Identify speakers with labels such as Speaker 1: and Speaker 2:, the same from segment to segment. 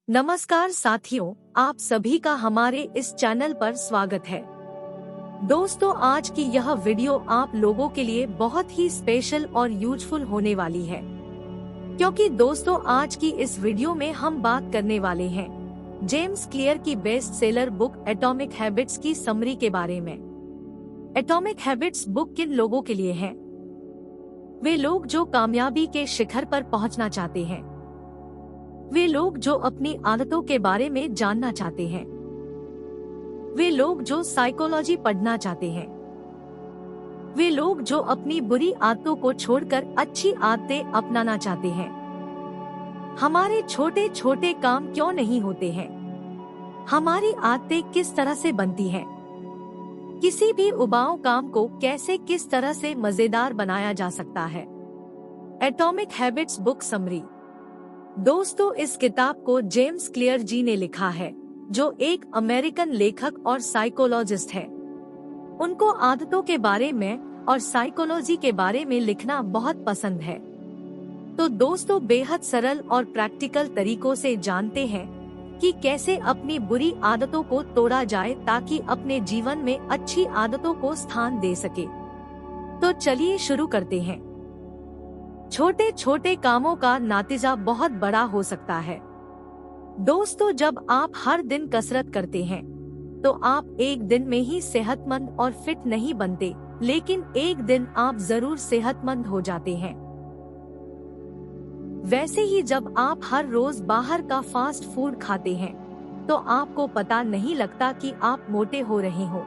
Speaker 1: नमस्कार साथियों, आप सभी का हमारे इस चैनल पर स्वागत है। दोस्तों, आज की यह वीडियो आप लोगों के लिए बहुत ही स्पेशल और यूजफुल होने वाली है, क्योंकि दोस्तों आज की इस वीडियो में हम बात करने वाले हैं जेम्स क्लियर की best seller book atomic habits की समरी के बारे में। एटॉमिक हैबिट्स बुक किन लोगों के लिए है? वे लोग जो कामयाबी के शिखर पर पहुंचना चाहते हैं, वे लोग जो अपनी आदतों के बारे में जानना चाहते हैं, वे लोग जो साइकोलॉजी पढ़ना चाहते हैं, वे लोग जो अपनी बुरी आदतों को छोड़कर अच्छी आदतें अपनाना चाहते हैं। हमारे छोटे छोटे काम क्यों नहीं होते हैं? हमारी आदतें किस तरह से बनती हैं? किसी भी उबाऊ काम को कैसे किस तरह से मजेदार बनाया जा सकता है? Atomic habits book summary. दोस्तों, इस किताब को जेम्स क्लियर जी ने लिखा है, जो एक अमेरिकन लेखक और साइकोलॉजिस्ट है। उनको आदतों के बारे में और साइकोलॉजी के बारे में लिखना बहुत पसंद है। तो दोस्तों, बेहद सरल और प्रैक्टिकल तरीकों से जानते हैं कि कैसे अपनी बुरी आदतों को तोड़ा जाए ताकि अपने जीवन में अच्छी आदतों को स्थान दे सके। तो चलिए शुरू करते हैं। छोटे छोटे कामों का नतीजा बहुत बड़ा हो सकता है। दोस्तों, जब आप हर दिन कसरत करते हैं तो आप एक दिन में ही सेहतमंद और फिट नहीं बनते, लेकिन एक दिन आप जरूर सेहतमंद हो जाते हैं। वैसे ही जब आप हर रोज बाहर का फास्ट फूड खाते हैं तो आपको पता नहीं लगता कि आप मोटे हो रहे हो,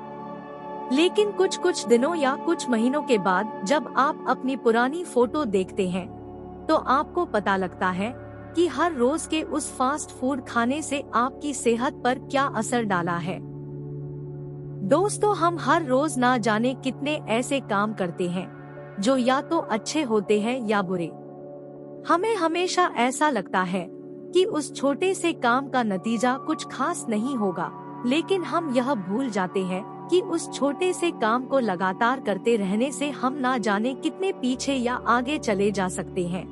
Speaker 1: लेकिन कुछ दिनों या कुछ महीनों के बाद जब आप अपनी पुरानी फोटो देखते हैं तो आपको पता लगता है कि हर रोज के उस फास्ट फूड खाने से आपकी सेहत पर क्या असर डाला है। दोस्तों, हम हर रोज ना जाने कितने ऐसे काम करते हैं जो या तो अच्छे होते हैं या बुरे। हमें हमेशा ऐसा लगता है कि उस छोटे से काम का नतीजा कुछ खास नहीं होगा, लेकिन हम यह भूल जाते हैं कि उस छोटे से काम को लगातार करते रहने से हम ना जाने कितने पीछे या आगे चले जा सकते हैं।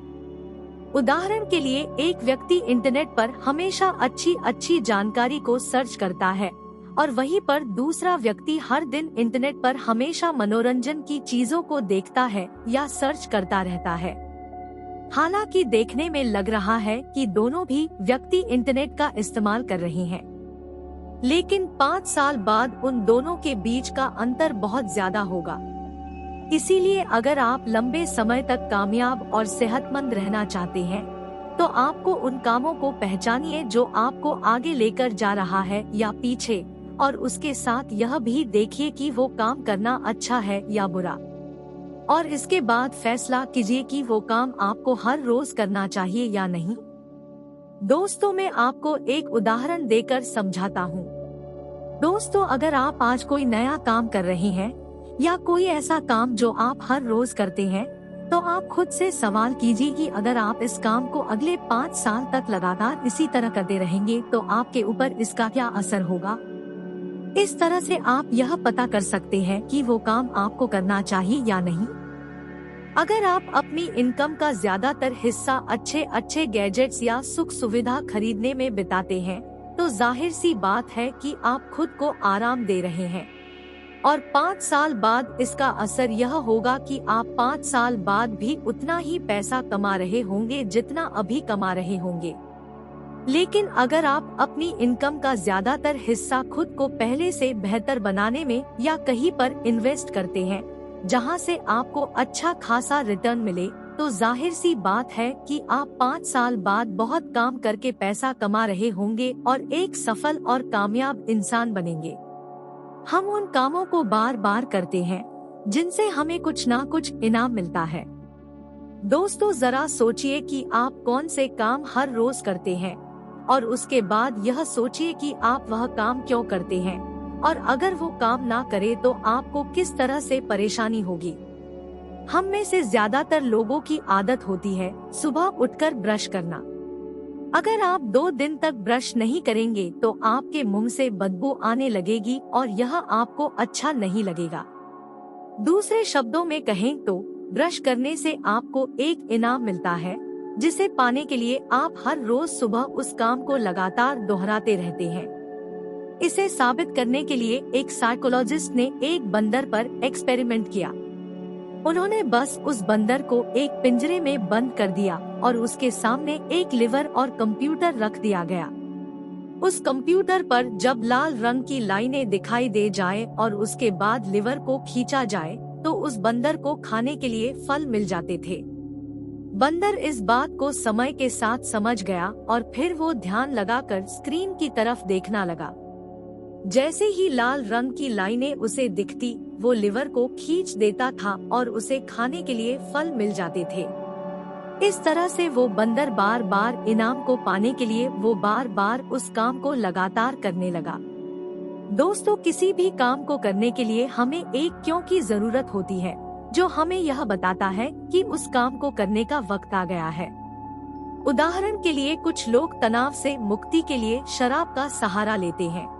Speaker 1: उदाहरण के लिए, एक व्यक्ति इंटरनेट पर हमेशा अच्छी जानकारी को सर्च करता है और वहीं पर दूसरा व्यक्ति हर दिन इंटरनेट पर हमेशा मनोरंजन की चीजों को देखता है या सर्च करता रहता है। हालांकि देखने में लग रहा है कि दोनों भी व्यक्ति इंटरनेट का इस्तेमाल कर रहे हैं, लेकिन 5 साल बाद उन दोनों के बीच का अंतर बहुत ज्यादा होगा। इसीलिए अगर आप लंबे समय तक कामयाब और सेहतमंद रहना चाहते हैं तो आपको उन कामों को पहचानिए जो आपको आगे लेकर जा रहा है या पीछे, और उसके साथ यह भी देखिए कि वो काम करना अच्छा है या बुरा, और इसके बाद फैसला कीजिए कि वो काम आपको हर रोज करना चाहिए या नहीं। दोस्तों, मैं आपको एक उदाहरण देकर समझाता हूँ। दोस्तों, अगर आप आज कोई नया काम कर रहे हैं या कोई ऐसा काम जो आप हर रोज करते हैं, तो आप खुद से सवाल कीजिए कि अगर आप इस काम को अगले 5 साल तक लगातार इसी तरह करते रहेंगे तो आपके ऊपर इसका क्या असर होगा। इस तरह से आप यह पता कर सकते हैं कि वो काम आपको करना चाहिए या नहीं। अगर आप अपनी इनकम का ज्यादातर हिस्सा अच्छे गैजेट्स या सुख सुविधा खरीदने में बिताते हैं, तो जाहिर सी बात है कि आप खुद को आराम दे रहे हैं, और 5 साल बाद इसका असर यह होगा कि आप 5 साल बाद भी उतना ही पैसा कमा रहे होंगे जितना अभी कमा रहे होंगे। लेकिन अगर आप अपनी इनकम का ज्यादातर हिस्सा खुद को पहले से बेहतर बनाने में या कहीं पर इन्वेस्ट करते हैं जहां से आपको अच्छा खासा रिटर्न मिले, तो जाहिर सी बात है कि आप 5 साल बाद बहुत काम करके पैसा कमा रहे होंगे और एक सफल और कामयाब इंसान बनेंगे। हम उन कामों को बार बार करते हैं जिनसे हमें कुछ ना कुछ इनाम मिलता है। दोस्तों, जरा सोचिए कि आप कौन से काम हर रोज करते हैं, और उसके बाद यह सोचिए कि आप वह काम क्यों करते हैं, और अगर वो काम ना करे तो आपको किस तरह से परेशानी होगी। हम में से ज्यादातर लोगों की आदत होती है सुबह उठकर ब्रश करना। अगर आप 2 दिन तक ब्रश नहीं करेंगे तो आपके मुंह से बदबू आने लगेगी और यह आपको अच्छा नहीं लगेगा। दूसरे शब्दों में कहें तो ब्रश करने से आपको एक इनाम मिलता है, जिसे पाने के लिए आप हर रोज सुबह उस काम को लगातार दोहराते रहते हैं। इसे साबित करने के लिए एक साइकोलॉजिस्ट ने एक बंदर पर एक्सपेरिमेंट किया। उन्होंने बस उस बंदर को एक पिंजरे में बंद कर दिया और उसके सामने एक लीवर और कंप्यूटर रख दिया गया। उस कंप्यूटर पर जब लाल रंग की लाइनें दिखाई दे जाए और उसके बाद लीवर को खींचा जाए तो उस बंदर को खाने के लिए फल मिल जाते थे। बंदर इस बात को समय के साथ समझ गया और फिर वो ध्यान लगाकर स्क्रीन की तरफ देखना लगा। जैसे ही लाल रंग की लाइनें उसे दिखती, वो लीवर को खींच देता था और उसे खाने के लिए फल मिल जाते थे। इस तरह से वो बंदर बार बार इनाम को पाने के लिए वो बार बार उस काम को लगातार करने लगा। दोस्तों, किसी भी काम को करने के लिए हमें एक क्यों की जरूरत होती है, जो हमें यह बताता है कि उस काम को करने का वक्त आ गया है। उदाहरण के लिए कुछ लोग तनाव से मुक्ति के लिए शराब का सहारा लेते हैं।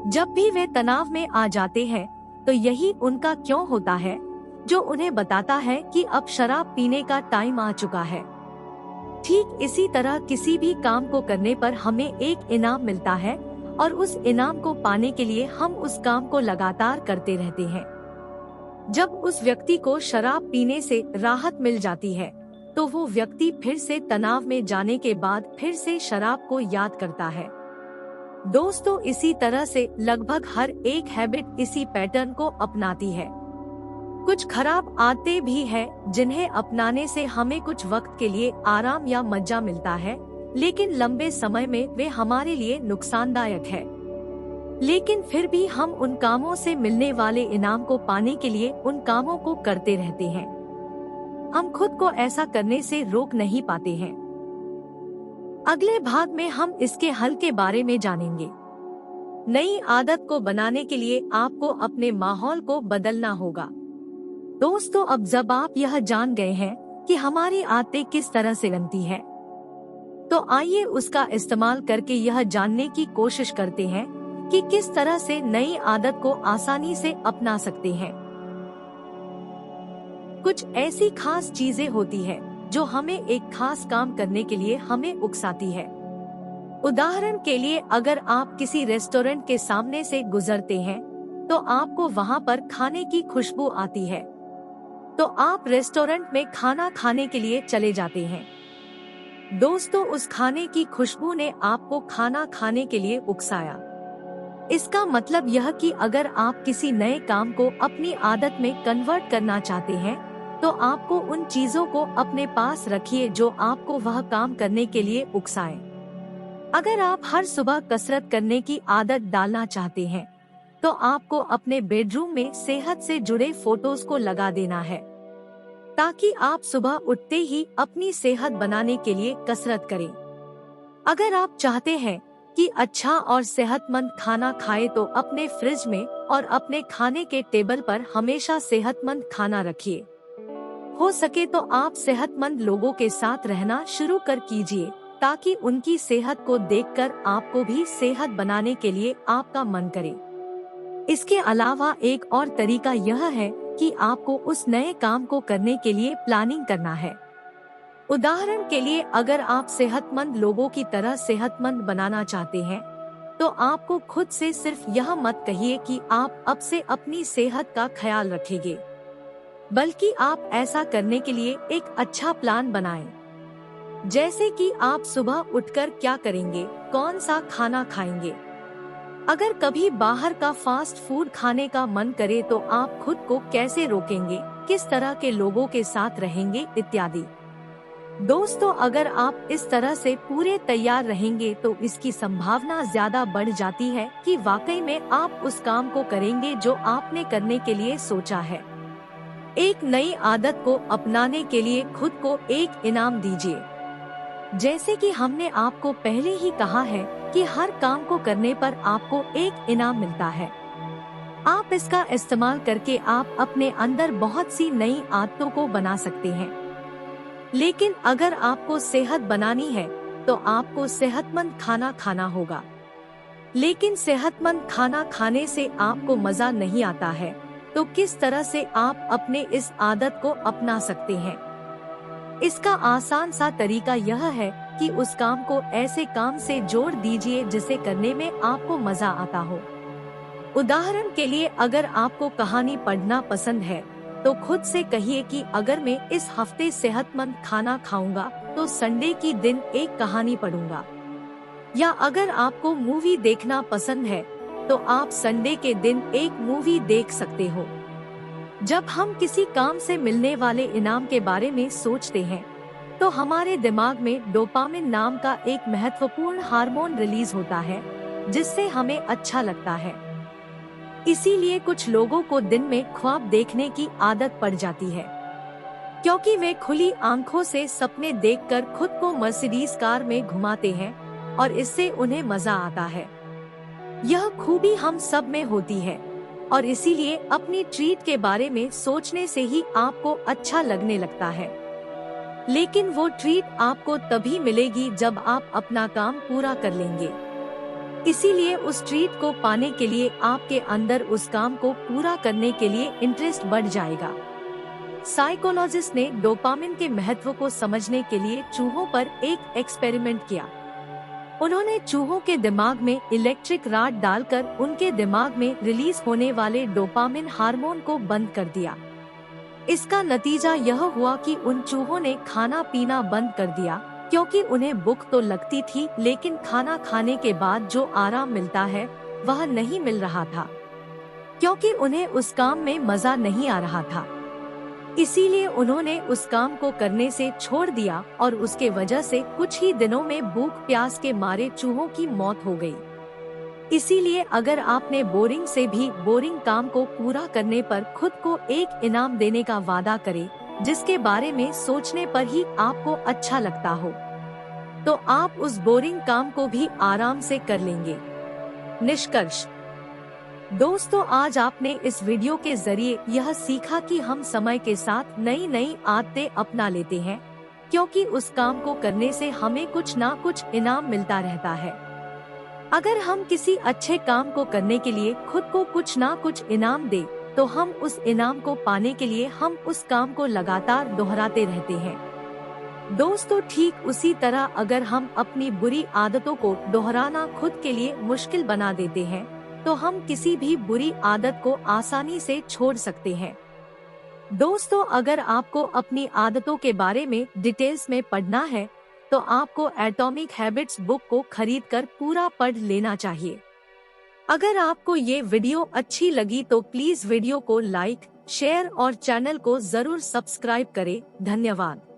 Speaker 1: जब भी वे तनाव में आ जाते हैं तो यही उनका क्यों होता है, जो उन्हें बताता है कि अब शराब पीने का टाइम आ चुका है। ठीक इसी तरह किसी भी काम को करने पर हमें एक इनाम मिलता है और उस इनाम को पाने के लिए हम उस काम को लगातार करते रहते हैं। जब उस व्यक्ति को शराब पीने से राहत मिल जाती है तो वो व्यक्ति फिर से तनाव में जाने के बाद फिर से शराब को याद करता है। दोस्तों, इसी तरह से लगभग हर एक हैबिट इसी पैटर्न को अपनाती है। कुछ खराब आदतें भी हैं जिन्हें अपनाने से हमें कुछ वक्त के लिए आराम या मजा मिलता है, लेकिन लंबे समय में वे हमारे लिए नुकसानदायक है। लेकिन फिर भी हम उन कामों से मिलने वाले इनाम को पाने के लिए उन कामों को करते रहते हैं। हम खुद को ऐसा करने से रोक नहीं पाते हैं। अगले भाग में हम इसके हल के बारे में जानेंगे। नई आदत को बनाने के लिए आपको अपने माहौल को बदलना होगा। दोस्तों, अब जब आप यह जान गए हैं कि हमारी आदतें किस तरह से बनती हैं, तो आइए उसका इस्तेमाल करके यह जानने की कोशिश करते हैं कि किस तरह से नई आदत को आसानी से अपना सकते हैं। कुछ ऐसी खास चीजें होती है जो हमें एक खास काम करने के लिए हमें उकसाती है। उदाहरण के लिए, अगर आप किसी रेस्टोरेंट के सामने से गुजरते हैं तो आपको वहां पर खाने की खुशबू आती है, तो आप रेस्टोरेंट में खाना खाने के लिए चले जाते हैं। दोस्तों, उस खाने की खुशबू ने आपको खाना खाने के लिए उकसाया। इसका मतलब यह कि अगर आप किसी नए काम को अपनी आदत में कन्वर्ट करना चाहते हैं तो आपको उन चीजों को अपने पास रखिए जो आपको वह काम करने के लिए उकसाएं। अगर आप हर सुबह कसरत करने की आदत डालना चाहते हैं तो आपको अपने बेडरूम में सेहत से जुड़े फोटोज को लगा देना है, ताकि आप सुबह उठते ही अपनी सेहत बनाने के लिए कसरत करें। अगर आप चाहते हैं कि अच्छा और सेहतमंद खाना खाएं तो अपने फ्रिज में और अपने खाने के टेबल पर हमेशा सेहतमंद खाना रखिए। हो सके तो आप सेहतमंद लोगों के साथ रहना शुरू कर कीजिए, ताकि उनकी सेहत को देखकर आपको भी सेहत बनाने के लिए आपका मन करे। इसके अलावा एक और तरीका यह है कि आपको उस नए काम को करने के लिए प्लानिंग करना है। उदाहरण के लिए, अगर आप सेहतमंद लोगों की तरह सेहतमंद बनाना चाहते हैं तो आपको खुद से सिर्फ यह मत कहिए कि आप अब से अपनी सेहत का ख्याल रखेंगे, बल्कि आप ऐसा करने के लिए एक अच्छा प्लान बनाएं। जैसे कि आप सुबह उठकर क्या करेंगे, कौन सा खाना खाएंगे। अगर कभी बाहर का फास्ट फूड खाने का मन करे तो आप खुद को कैसे रोकेंगे, किस तरह के लोगों के साथ रहेंगे, इत्यादि। दोस्तों, अगर आप इस तरह से पूरे तैयार रहेंगे तो इसकी संभावना ज्यादा बढ़ जाती है कि वाकई में आप उस काम को करेंगे जो आपने करने के लिए सोचा है। एक नई आदत को अपनाने के लिए खुद को एक इनाम दीजिए। जैसे कि हमने आपको पहले ही कहा है कि हर काम को करने पर आपको एक इनाम मिलता है। आप इसका इस्तेमाल करके आप अपने अंदर बहुत सी नई आदतों को बना सकते हैं। लेकिन अगर आपको सेहत बनानी है तो आपको सेहतमंद खाना खाना होगा। लेकिन सेहतमंद खाना खाने से आपको मजा नहीं आता है, तो किस तरह से आप अपने इस आदत को अपना सकते हैं? इसका आसान सा तरीका यह है कि उस काम को ऐसे काम से जोड़ दीजिए जिसे करने में आपको मजा आता हो। उदाहरण के लिए, अगर आपको कहानी पढ़ना पसंद है तो खुद से कहिए कि अगर मैं इस हफ्ते सेहतमंद खाना खाऊंगा तो संडे की दिन एक कहानी पढ़ूंगा। या अगर आपको मूवी देखना पसंद है तो आप संडे के दिन एक मूवी देख सकते हो। जब हम किसी काम से मिलने वाले इनाम के बारे में सोचते हैं तो हमारे दिमाग में डोपामिन नाम का एक महत्वपूर्ण हार्मोन रिलीज होता है जिससे हमें अच्छा लगता है। इसीलिए कुछ लोगों को दिन में ख्वाब देखने की आदत पड़ जाती है, क्योंकि वे खुली आंखों से सपने देखकर खुद को मर्सिडीज कार में घुमाते हैं और इससे उन्हें मजा आता है। यह खूबी हम सब में होती है और इसीलिए अपनी ट्रीट के बारे में सोचने से ही आपको अच्छा लगने लगता है। लेकिन वो ट्रीट आपको तभी मिलेगी जब आप अपना काम पूरा कर लेंगे। इसीलिए उस ट्रीट को पाने के लिए आपके अंदर उस काम को पूरा करने के लिए इंटरेस्ट बढ़ जाएगा। साइकोलॉजिस्ट ने डोपामिन के महत्व को समझने के लिए चूहों पर एक एक्सपेरिमेंट किया। उन्होंने चूहों के दिमाग में इलेक्ट्रिक रॉड डालकर उनके दिमाग में रिलीज होने वाले डोपामिन हार्मोन को बंद कर दिया। इसका नतीजा यह हुआ कि उन चूहों ने खाना पीना बंद कर दिया, क्योंकि उन्हें भूख तो लगती थी लेकिन खाना खाने के बाद जो आराम मिलता है वह नहीं मिल रहा था, क्योंकि उन्हें उस काम में मजा नहीं आ रहा था। इसीलिए उन्होंने उस काम को करने से छोड़ दिया और उसके वजह से कुछ ही दिनों में भूख प्यास के मारे चूहों की मौत हो गई। इसीलिए अगर आपने बोरिंग से भी बोरिंग काम को पूरा करने पर खुद को एक इनाम देने का वादा करे जिसके बारे में सोचने पर ही आपको अच्छा लगता हो, तो आप उस बोरिंग काम को भी आराम से कर लेंगे। निष्कर्ष दोस्तों, आज आपने इस वीडियो के जरिए यह सीखा कि हम समय के साथ नई नई आदतें अपना लेते हैं, क्योंकि उस काम को करने से हमें कुछ ना कुछ इनाम मिलता रहता है। अगर हम किसी अच्छे काम को करने के लिए खुद को कुछ ना कुछ इनाम दें, तो हम उस इनाम को पाने के लिए हम उस काम को लगातार दोहराते रहते हैं। दोस्तों, ठीक उसी तरह अगर हम अपनी बुरी आदतों को दोहराना खुद के लिए मुश्किल बना देते हैं, तो हम किसी भी बुरी आदत को आसानी से छोड़ सकते हैं। दोस्तों, अगर आपको अपनी आदतों के बारे में डिटेल्स में पढ़ना है, तो आपको एटॉमिक हैबिट्स बुक को खरीदकर पूरा पढ़ लेना चाहिए। अगर आपको ये वीडियो अच्छी लगी तो प्लीज वीडियो को लाइक, शेयर और चैनल को जरूर सब्सक्राइब करें। धन्यवाद।